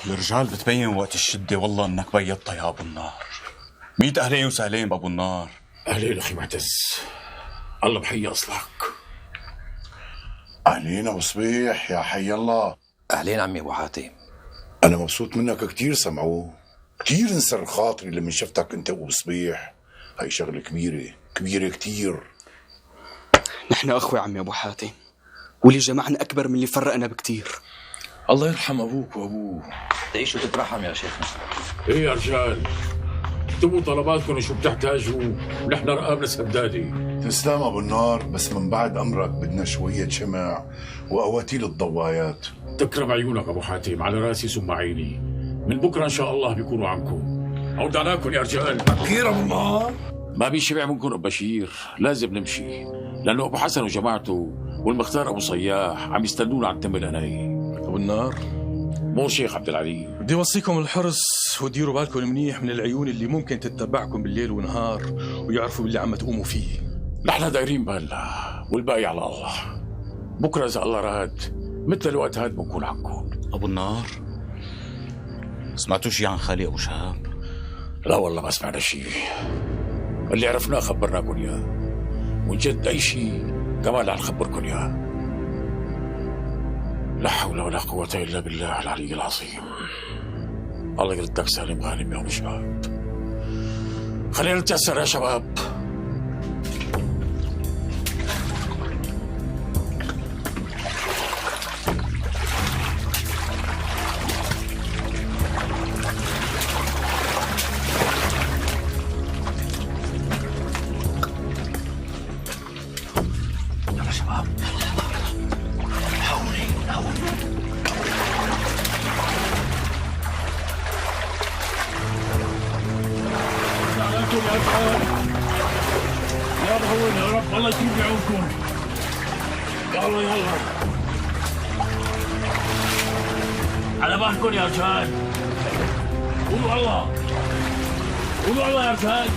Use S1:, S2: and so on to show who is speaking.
S1: الرجال بتبين وقت الشدة والله انك بيضت يا ابو النار. 100 اهلين وسهلين بابو النار.
S2: اهلين اخي معتز، الله بحيي اصلك.
S3: أهلين أبو صبيح، يا حي الله.
S4: أهلين عمي أبو حاتم.
S3: أنا مبسوط منك كتير سمعوه، كتير انسر خاطري لما شفتك أنت وأبو صبيح. هاي شغلة كبيرة كبيرة كتير.
S5: نحن أخوة عمي أبو حاتم، واللي جمعنا أكبر من اللي فرقنا بكتير.
S2: الله يرحم ابوك وابوه.
S4: تعيش وتترحم يا شيخنا.
S2: ايه يا رجال، اكتبوا طلباتكم وشو بتحتاجوا ونحن رقابنا سدادي.
S3: تسلم أبو النار، بس من بعد أمرك بدنا شوية شمع وأواتيل الضوايات.
S2: تكرم عيونك ابو حاتم، على راسي ثم عيني. من بكره ان شاء الله بيكونوا عنكم. اودعناكم يا رجال.
S3: كثير أبو النار.
S2: ما بيشبع منكم ابو بشير، لازم نمشي لانه ابو حسن وجماعته والمختار ابو صياح عم يستنونا على التم الاناي.
S6: أبو النار،
S2: مو شيخ عبد العليم،
S6: بدي أوصيكم الحرص وديروا بالكم منيح من العيون اللي ممكن تتبعكم بالليل ونهار ويعرفوا باللي عم تقوموا فيه.
S2: نحن دايرين بالنا والباقي على الله. بكره اذا الله راد مثل الوقت هاد بنكون عنكم.
S1: ابو النار، سمعتوا شي عن خالي ابو شهاب؟
S2: لا والله ما سمعنا شيء، اللي عرفناه خبرناكم اياه، وان جد اي شيء كمان رح نخبركم اياه. لا حول ولا قوة الا بالله العلي العظيم. الله يردك سالم غانم يا ابو شهاب. خلينا نتيسر يا شباب.
S4: يلا شباب، حولي
S2: يا رب يا رب، الله يكون بعونكم. يلا يلا على بالكم يا رجال. قولوا الله، قولوا الله يا رجال.